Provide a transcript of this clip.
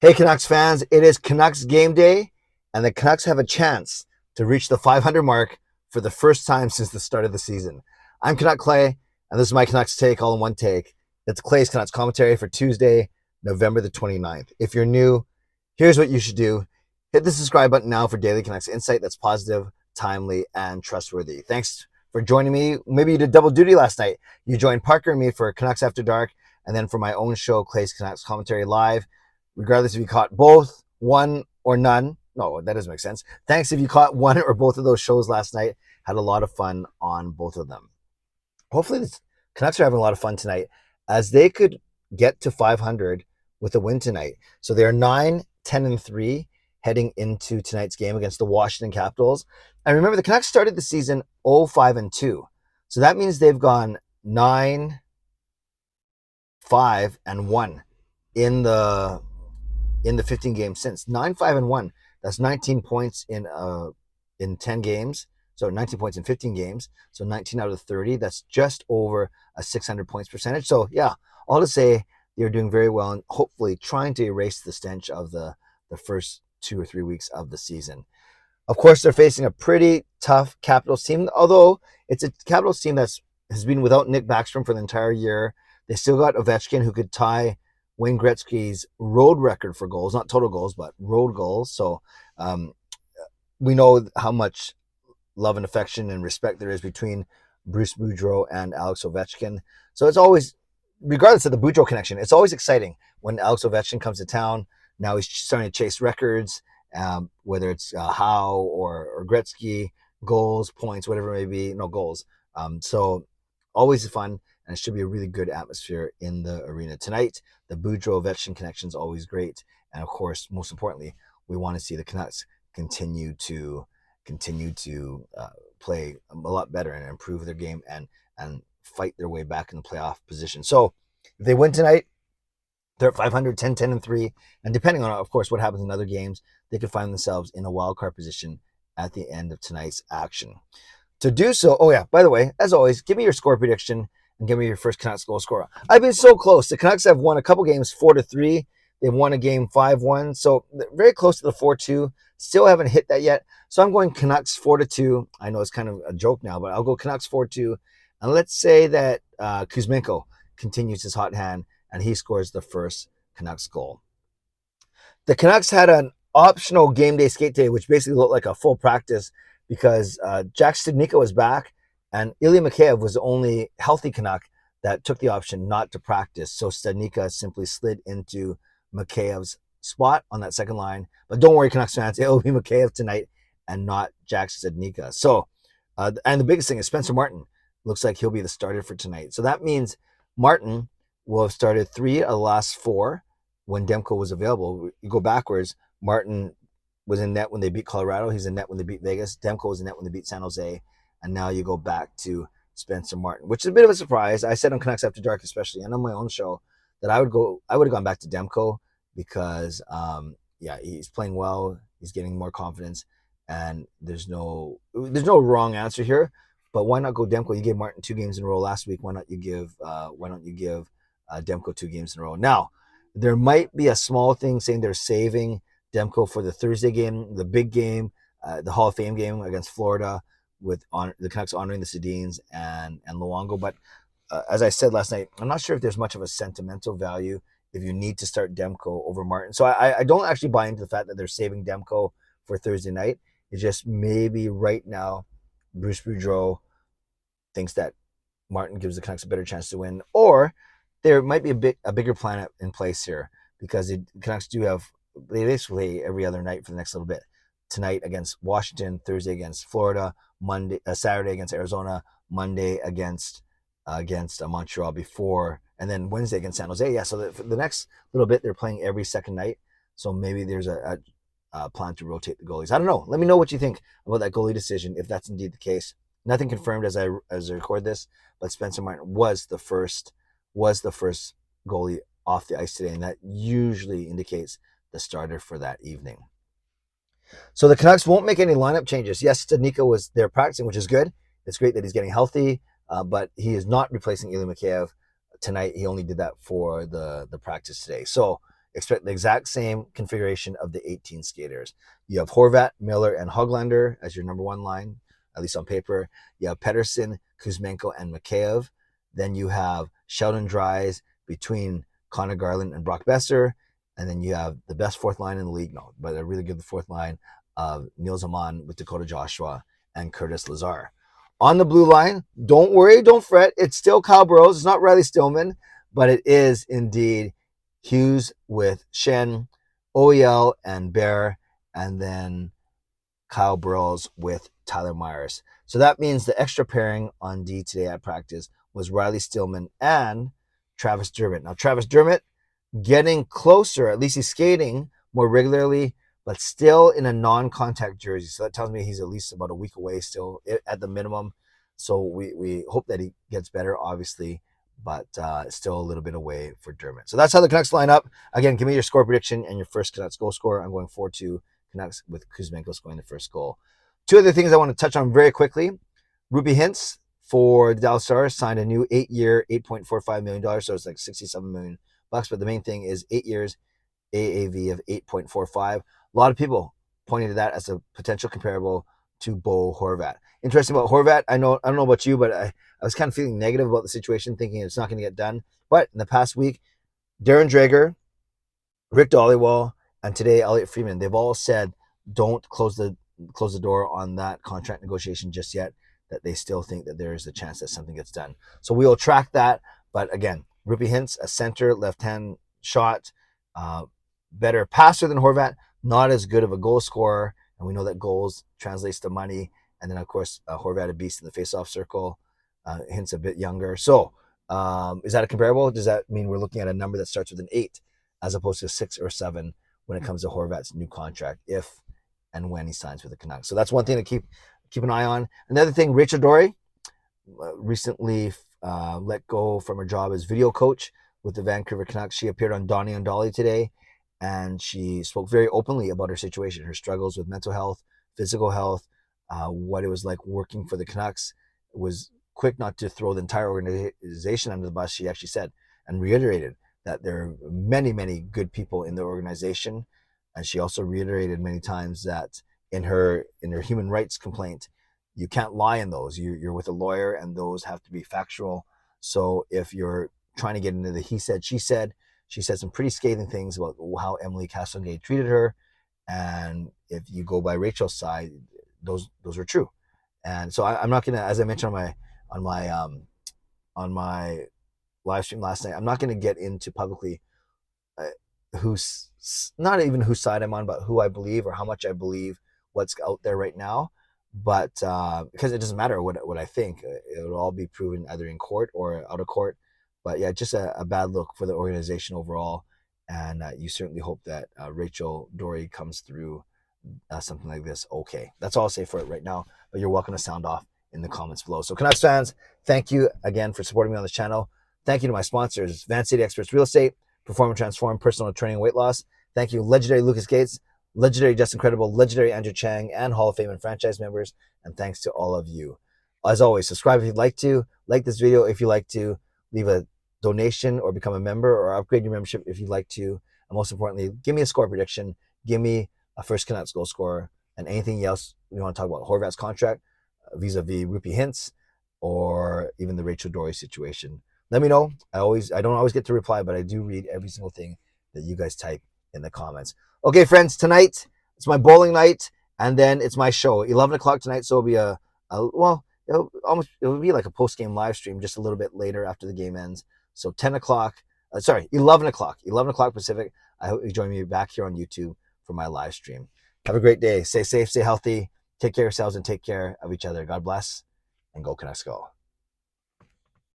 Hey, Canucks fans, it is Canucks game day, and the Canucks have a chance to reach the 500 mark for the first time since the start of the season. I'm Canuck Clay, and this is my Canucks take all in one take. It's Clay's Canucks commentary for Tuesday, November the 29th. If you're new, here's what you should do. Hit the subscribe button now for daily Canucks insight that's positive, timely, and trustworthy. Thanks for joining me. Maybe you did double duty last night. You joined Parker and me for Canucks After Dark, and then for my own show, Clay's Canucks Commentary Live. Regardless if you caught both, one, or none. No, that doesn't make sense. Thanks if you caught one or both of those shows last night. Had a lot of fun on both of them. Hopefully the Canucks are having a lot of fun tonight as they could get to 500 with a win tonight. So they are 9-10-3 heading into tonight's game against the Washington Capitals. And remember, the Canucks started the season 0-5-2. So that means they've gone 9-5-1 in the 15 games since. 9-5-1. That's 19 points in 10 games. So 19 points in 15 games. So 19 out of 30. That's just over a 600 points percentage. So yeah, all to say they're doing very well and hopefully trying to erase the stench of the first 2 or 3 weeks of the season. Of course, they're facing a pretty tough Capitals team, although it's a Capitals team that has been without Nick Backstrom for the entire year. They still got Ovechkin, who could tie Wayne Gretzky's road record for goals, not total goals, but road goals. So we know how much love and affection and respect there is between Bruce Boudreau and Alex Ovechkin. So it's always, regardless of the Boudreau connection, it's always exciting when Alex Ovechkin comes to town. Now he's starting to chase records, whether it's Howe or Gretzky, goals, points, whatever it may be. No, goals. So always fun. And it should be a really good atmosphere in the arena tonight. The Boudreau-Ovechkin connection is always great. And of course, most importantly, we want to see the Canucks continue to play a lot better and improve their game and fight their way back in the playoff position. So if they win tonight, they're at 500, 10-10-3. And depending on, of course, what happens in other games, they could find themselves in a wild card position at the end of tonight's action. To do so, oh yeah, by the way, as always, give me your score prediction and give me your first Canucks goal scorer. I've been so close. The Canucks have won a couple games 4-3. They've won a game 5-1. So they're very close to the 4-2. Still haven't hit that yet. So I'm going Canucks 4-2. I know it's kind of a joke now, but I'll go Canucks 4-2. And let's say that Kuzmenko continues his hot hand and he scores the first Canucks goal. The Canucks had an optional game day skate day, which basically looked like a full practice because Jack Studnicka was back. And Ilya Mikheyev was the only healthy Canuck that took the option not to practice. So Studnicka simply slid into Mikheyev's spot on that second line. But don't worry, Canucks fans, it will be Mikheyev tonight and not Jack Studnicka. So, and the biggest thing is Spencer Martin looks like he'll be the starter for tonight. So that means Martin will have started 3 of the last 4 when Demko was available. You go backwards, Martin was in net when they beat Colorado. He's in net when they beat Vegas. Demko was in net when they beat San Jose. And now you go back to Spencer Martin, which is a bit of a surprise. I said on Canucks After Dark, especially, and on my own show, that I would have gone back to Demko because, he's playing well. He's getting more confidence, and there's no wrong answer here. But why not go Demko? You gave Martin 2 games in a row last week. Why don't you give Demko 2 games in a row? Now, there might be a small thing saying they're saving Demko for the Thursday game, the big game, the Hall of Fame game against Florida, with the Canucks honoring the Sedins and Luongo. But as I said last night, I'm not sure if there's much of a sentimental value if you need to start Demko over Martin. So I don't actually buy into the fact that they're saving Demko for Thursday night. It's just maybe right now Bruce Boudreau thinks that Martin gives the Canucks a better chance to win, or there might be a bigger plan in place here because the Canucks they basically every other night for the next little bit. Tonight against Washington, Thursday against Florida, Saturday against Arizona, Monday against Montreal before, and then Wednesday against San Jose. Yeah, so for the next little bit, they're playing every second night. So maybe there's a plan to rotate the goalies. I don't know. Let me know what you think about that goalie decision, if that's indeed the case. Nothing confirmed as I record this, but Spencer Martin was the first goalie off the ice today, and that usually indicates the starter for that evening. So the Canucks won't make any lineup changes. Yes, Studnicka was there practicing, which is good. It's great that he's getting healthy, but he is not replacing Ilya Mikheyev tonight. He only did that for the practice today. So expect the exact same configuration of the 18 skaters. You have Horvat, Miller, and Höglander as your number one line, at least on paper. You have Pettersson, Kuzmenko, and Mikheyev. Then you have Sheldon Dries between Connor Garland and Brock Besser. And then you have the best fourth line in the league, no, but a really good fourth line of Nils Aman with Dakota Joshua and Curtis Lazar. On the blue line, don't worry, don't fret. It's still Kyle Burrows. It's not Riley Stillman, but it is indeed Hughes with Shen, OEL and Bear, and then Kyle Burrows with Tyler Myers. So that means the extra pairing on D today at practice was Riley Stillman and Travis Dermott. Now, Travis Dermott getting closer, at least he's skating more regularly, but still in a non-contact jersey. So that tells me he's at least about a week away still at the minimum. So we hope that he gets better, obviously, but still a little bit away for Dermott. So that's how the Canucks line up. Again, give me your score prediction and your first Canucks goal scorer. I'm going 4-2 Canucks with Kuzmenko scoring the first goal. Two other things I want to touch on very quickly. Roope Hintz for the Dallas Stars signed a new 8-year, $8.45 million. So it's like $67 million. But the main thing is 8 years, AAV of 8.45. A lot of people pointing to that as a potential comparable to Bo Horvat. Interesting about Horvat. I don't know about you, but I was kind of feeling negative about the situation, thinking it's not going to get done. But in the past week, Darren Dreger, Rick Dhaliwal, and today Elliot Friedman, they've all said don't close the door on that contract negotiation just yet, that they still think that there is a chance that something gets done. So we will track that. But again, Roope Hintz, a center, left-hand shot, better passer than Horvat, not as good of a goal scorer. And we know that goals translates to money. And then, of course, Horvat, a beast in the face-off circle. Hintz a bit younger. So is that a comparable? Does that mean we're looking at a number that starts with an 8 as opposed to a 6 or 7 when it comes to Horvat's new contract, if and when he signs with the Canucks? So that's one thing to keep an eye on. Another thing, Rachel Doerrie recently let go from her job as video coach with the Vancouver Canucks. She appeared on Donnie and Dhali today, and she spoke very openly about her situation, her struggles with mental health, physical health, what it was like working for the Canucks. It was quick not to throw the entire organization under the bus, she actually said, and reiterated that there are many, many good people in the organization. And she also reiterated many times that in her human rights complaint, you can't lie in those. You're with a lawyer, and those have to be factual. So if you're trying to get into the he said, she said some pretty scathing things about how Emily Castonguay treated her. And if you go by Rachel's side, those are true. And so I'm not gonna, as I mentioned on my live stream last night, I'm not gonna get into publicly who's not even whose side I'm on, but who I believe or how much I believe what's out there right now. But because it doesn't matter what I think, it'll all be proven either in court or out of court. But yeah, just a bad look for the organization overall. And you certainly hope that Rachel Doerrie comes through something like this. Okay, that's all I'll say for it right now. But you're welcome to sound off in the comments below. So Canucks fans, thank you again for supporting me on this channel. Thank you to my sponsors, Van City Experts Real Estate, Perform and Transform, Personal Training and Weight Loss. Thank you, legendary Lucas Gates, legendary Justin Credible, legendary Andrew Chang, and Hall of Fame and franchise members. And thanks to all of you. As always, subscribe if you'd like to, like this video if you like to, leave a donation or become a member or upgrade your membership if you'd like to. And most importantly, give me a score prediction, give me a first Canucks goal scorer, and anything else you want to talk about Horvat's contract vis-a-vis Roope Hintz or even the Rachel Doerrie situation. Let me know. I don't always get to reply, but I do read every single thing that you guys type in the comments. Okay, friends, tonight it's my bowling night, and then it's my show. 11 o'clock tonight, so it'll be like a post-game live stream just a little bit later after the game ends. So 11 o'clock Pacific. I hope you join me back here on YouTube for my live stream. Have a great day. Stay safe, stay healthy. Take care of yourselves and take care of each other. God bless, and go Canucks go.